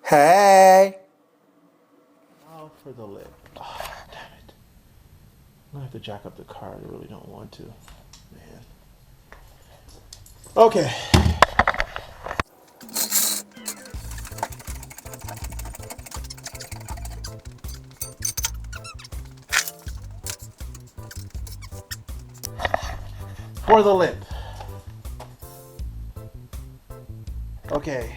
Hey! Now for the lip. Oh, damn it. I'm gonna have to jack up the car. I really don't want to. Man. Okay. For the lip. Okay.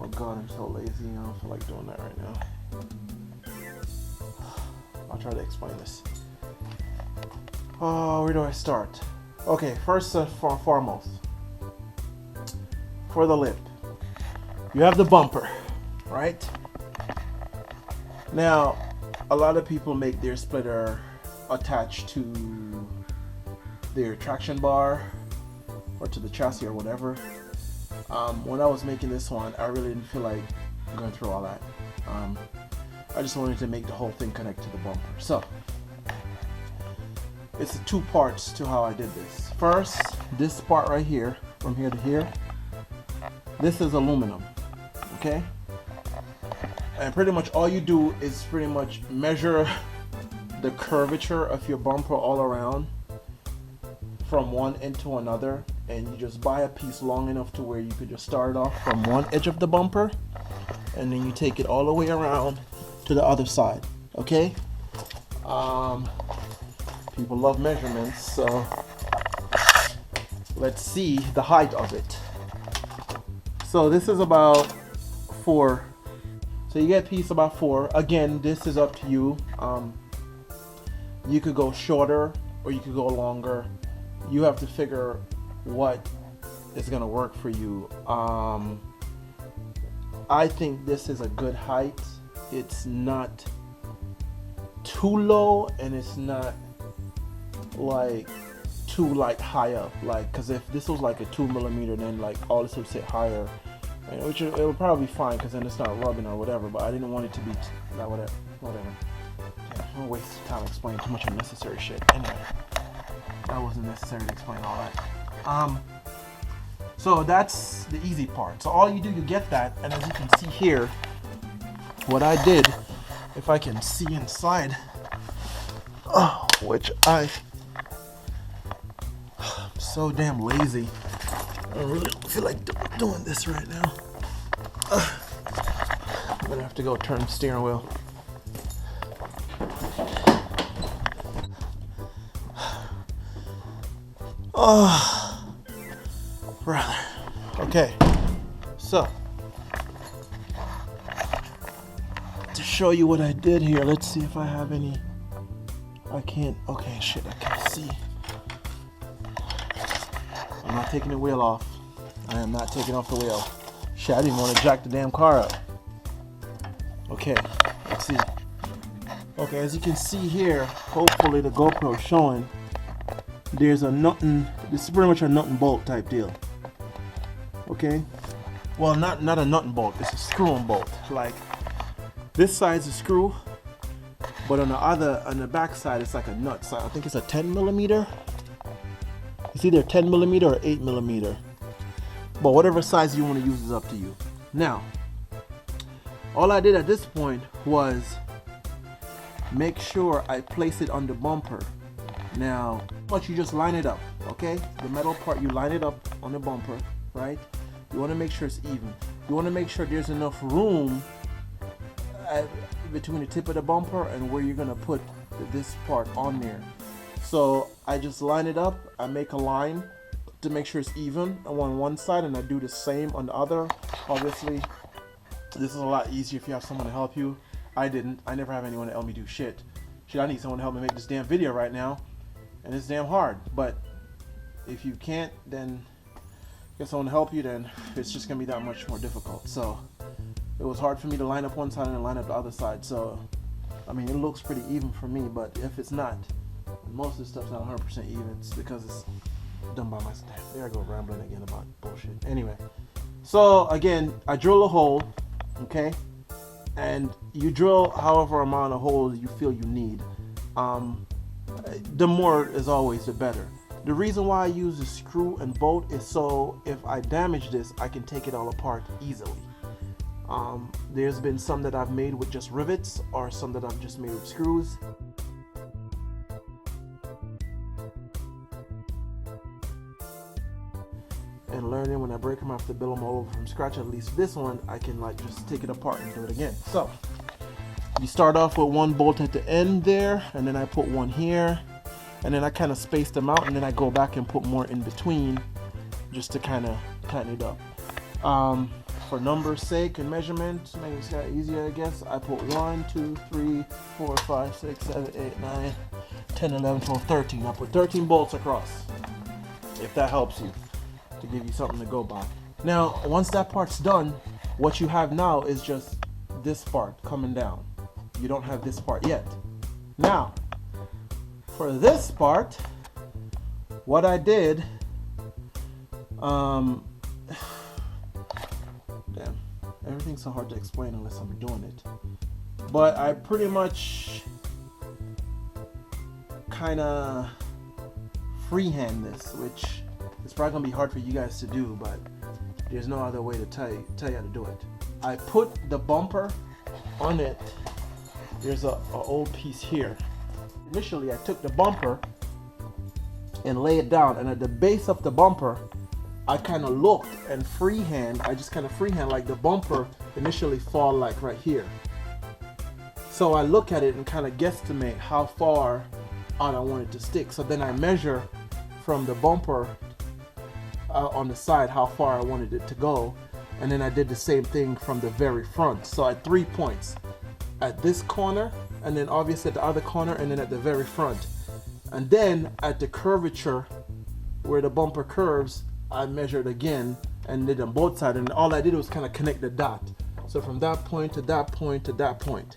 Oh god, I'm so lazy. I don't feel like doing that right now. I'll try to explain this. Oh, where do I start? Okay, first and foremost, for the lip, you have the bumper, right? Now, a lot of people make their splitter attached to their traction bar or to the chassis or whatever. When I was making this one, I really didn't feel like going through all that. I just wanted to make the whole thing connect to the bumper. So, it's two parts to how I did this. First, this part right here, from here to here, this is aluminum, okay? And pretty much all you do is pretty much measure the curvature of your bumper all around from one end to another, and you just buy a piece long enough to where you could just start off from one edge of the bumper, and then you take it all the way around to the other side, okay? People love measurements, so let's see the height of it. So this is about 4. So you get a piece about 4. Again, this is up to you. You could go shorter or you could go longer. You have to figure what is gonna work for you. I think this is a good height. It's not too low and it's not like too like high up, like, because if this was like a 2mm, then like all this would sit higher, and which it would probably be fine because then it's not rubbing or whatever. But I didn't want it to be that whatever. Yeah, I'm gonna waste time explaining too much unnecessary shit. Anyway, that wasn't necessary to explain all that. So that's the easy part. So all you do, you get that, and as you can see here, what I did, if I can see inside, which I'm so damn lazy. I really don't feel like doing this right now. I'm gonna have to go turn the steering wheel. Oh, brother. Okay, so to show you what I did here, let's see if I have any. I can't. Okay, shit, I can't see. I'm not taking the wheel off. I am not taking off the wheel. Shit, I didn't want to jack the damn car up. Okay, let's see. Okay, as you can see here, hopefully the GoPro is showing, there's a nut and, this is pretty much a nut and bolt type deal. Okay? Well, not a nut and bolt, it's a screw and bolt. Like, this side's a screw, but on the back side, it's like a nut. So I think it's a 10mm. It's either 10mm or 8mm. But whatever size you want to use is up to you. Now, all I did at this point was make sure I place it on the bumper. Now, you just line it up, okay? The metal part, you line it up on the bumper, right? You want to make sure it's even. You want to make sure there's enough room between the tip of the bumper and where you're going to put this part on there. So I just line it up, I make a line to make sure it's even on one side, and I do the same on the other. Obviously, this is a lot easier if you have someone to help you. I didn't. I never have anyone to help me do shit. Shit, I need someone to help me make this damn video right now, and it's damn hard. But if you can't, then get someone to help you, then it's just gonna be that much more difficult. So it was hard for me to line up one side and then line up the other side. So I mean, it looks pretty even for me, but if it's not, most of the stuff's not 100% even. It's because it's done by myself. There I go, rambling again about bullshit. Anyway, so again, I drill a hole, okay? And you drill however amount of holes you feel you need. The more is always the better. The reason why I use the screw and bolt is so if I damage this, I can take it all apart easily. There's been some that I've made with just rivets or some that I've just made with screws. And learning when I break them, I have to build them all over from scratch. At least this one, I can like just take it apart and do it again. So you start off with one bolt at the end there, and then I put one here, and then I kind of space them out, and then I go back and put more in between just to kind of tighten it up. For numbers sake and measurement, make it kind of easier, I guess, I put 1, 2, 3, 4, 5, 6, 7, 8, 9, 10, 11, 12, 13. I put 13 bolts across, if that helps you, to give you something to go by. Now, once that part's done, what you have now is just this part coming down. You don't have this part yet. Now, for this part, what I did, damn, everything's so hard to explain unless I'm doing it. But I pretty much kind of freehand this, which is probably gonna be hard for you guys to do, but there's no other way to tell you how to do it. I put the bumper on it. There's a old piece here. Initially, I took the bumper and lay it down, and at the base of the bumper, I kind of looked and freehand. I just kind of freehand like the bumper initially fall like right here. So I look at it and kind of guesstimate how far out I want it to stick. So then I measure from the bumper on the side how far I wanted it to go, and then I did the same thing from the very front. So at 3 points, at this corner, and then obviously at the other corner, and then at the very front, and then at the curvature where the bumper curves, I measured again and did on both sides, and all I did was kind of connect the dot. So from that point to that point to that point,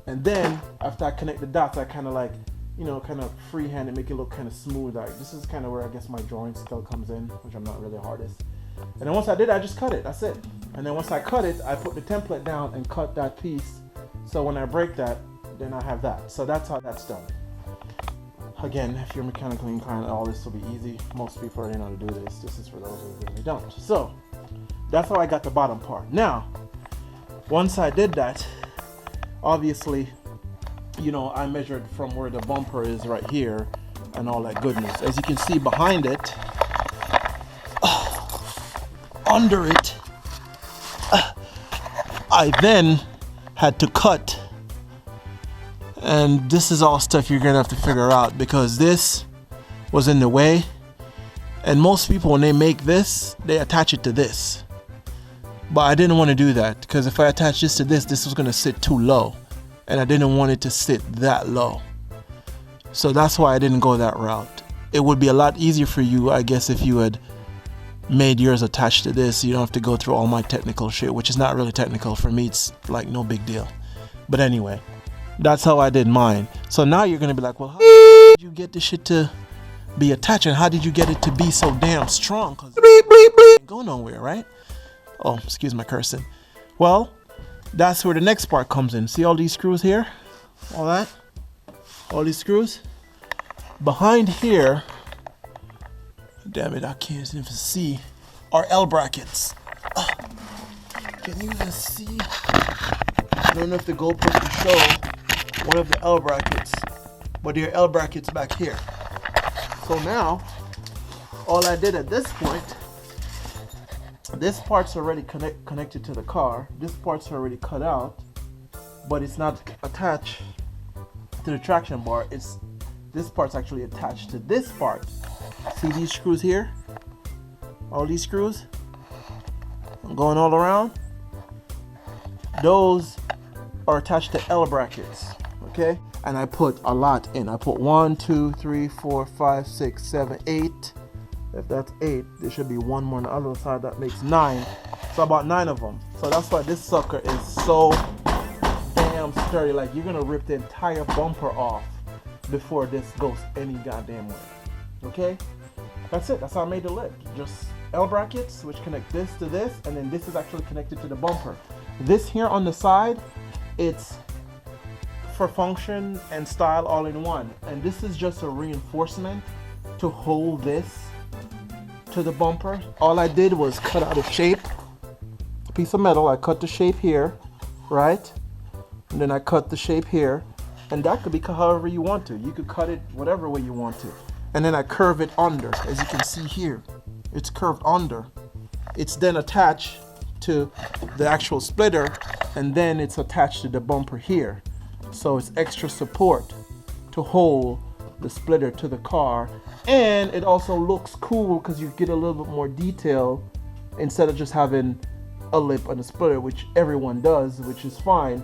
and then after I connect the dots, I kind of like, you know, kind of freehand and make it look kind of smooth. Like this is kind of where I guess my drawing skill comes in, which I'm not really the hardest. And then once I did, I just cut it. That's it. And then once I cut it, I put the template down and cut that piece. So when I break that, then I have that. So that's how that's done. Again, if you're mechanically inclined, all this will be easy. Most people already know how to do this. This is for those who really don't. So that's how I got the bottom part. Now, once I did that, obviously, you know, I measured from where the bumper is right here and all that goodness. As you can see behind it, under it, I then had to cut. And this is all stuff you're gonna have to figure out because this was in the way. And most people, when they make this, they attach it to this. But I didn't want to do that because if I attach this to this, this was gonna sit too low. And I didn't want it to sit that low. So that's why I didn't go that route. It would be a lot easier for you, I guess, if you had made yours attached to this. You don't have to go through all my technical shit, which is not really technical. For me, it's like no big deal. But anyway, that's how I did mine. So now you're gonna be like, well, how did you get this shit to be attached, and how did you get it to be so damn strong? Cause it ain't go nowhere, right? Oh, excuse my cursing. Well, that's where the next part comes in. See all these screws here? All that? All these screws? Behind here, damn it, I can't even see, are L brackets. Can you even see? I don't know if the GoPro can show one of the L brackets, but there are L brackets back here. So now, all I did at this point, this part's already connected to the car. This part's already cut out, but it's not attached to the traction bar. This part's actually attached to this part. See these screws here? All these screws going all around? Those are attached to L brackets, okay? And I put a lot in. I put 1, 2, 3, 4, 5, 6, 7, 8. If that's 8, there should be one more on the other side. That makes 9. So about 9 of them. So that's why this sucker is so damn sturdy. Like you're gonna rip the entire bumper off before this goes any goddamn way. Okay? That's it. That's how I made the lid. Just L brackets, which connect this to this, and then this is actually connected to the bumper. This here on the side, it's for function and style all in one. And this is just a reinforcement to hold this to the bumper. All I did was cut out a shape, a piece of metal. I cut the shape here, right? And then I cut the shape here. And that could be cut however you want to. You could cut it whatever way you want to. And then I curve it under, as you can see here. It's curved under. It's then attached to the actual splitter, and then it's attached to the bumper here. So it's extra support to hold the splitter to the car. And it also looks cool because you get a little bit more detail instead of just having a lip and a splitter, which everyone does, which is fine.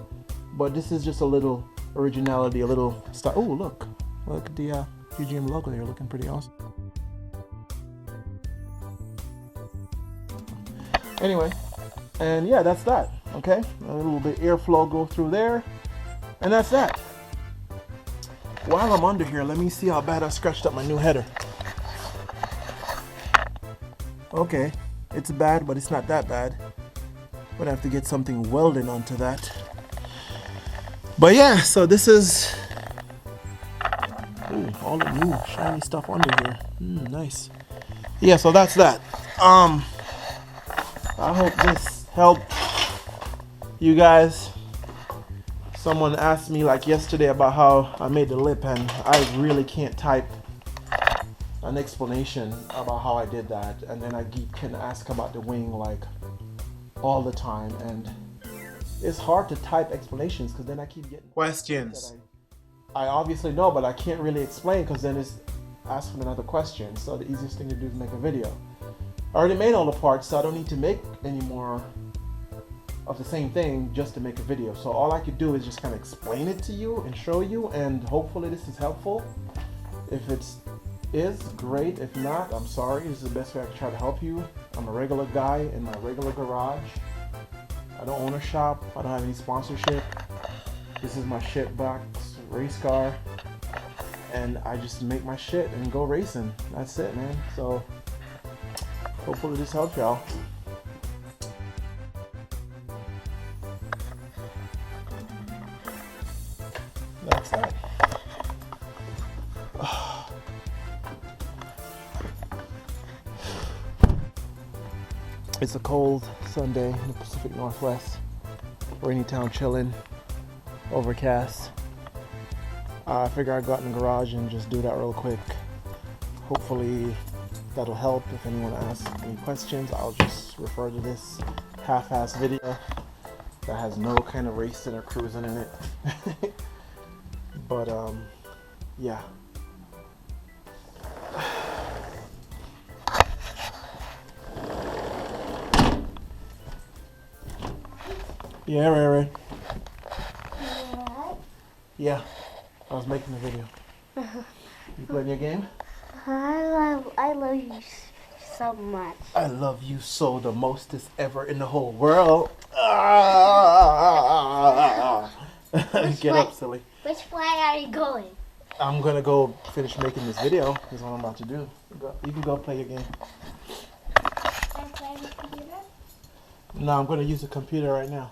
But this is just a little originality, a little style. Oh, look at the GGM logo here, looking pretty awesome. Anyway, and yeah, that's that. Okay, a little bit airflow go through there, and that's that. While I'm under here, let me see how bad I scratched up my new header. Okay, it's bad, but it's not that bad. But I have to get something welded onto that. But yeah, so this is all the new shiny stuff under here. Nice. Yeah, so that's that. I hope this helped you guys. Someone asked me like yesterday about how I made the lip, and I really can't type an explanation about how I did that. And then I can ask about the wing like all the time, and it's hard to type explanations because then I keep getting questions. I obviously know, but I can't really explain because then it's asking another question. So the easiest thing to do is make a video. I already made all the parts, so I don't need to make any more of the same thing just to make a video. So all I could do is just kind of explain it to you and show you, and hopefully this is helpful. If it is, great. If not, I'm sorry. This is the best way I can try to help you. I'm a regular guy in my regular garage. I don't own a shop. I don't have any sponsorship. This is my shit box race car, and I just make my shit and go racing. That's it, man. So hopefully this helps y'all. That's that. It's a cold Sunday in the Pacific Northwest. Rainy town, chilling, overcast. I figure I'd go out in the garage and just do that real quick. Hopefully that'll help. If anyone asks any questions, I'll just refer to this half-ass video that has no kind of racing or cruising in it. But yeah. Yeah, Ray. Yeah, I was making a video. You playing your game? I love you so much. I love you so the mostest ever in the whole world. Get up, silly. Which way are you going? I'm gonna go finish making this video. Is what I'm about to do. You can go play your game. Can I play the computer? No, I'm gonna use the computer right now.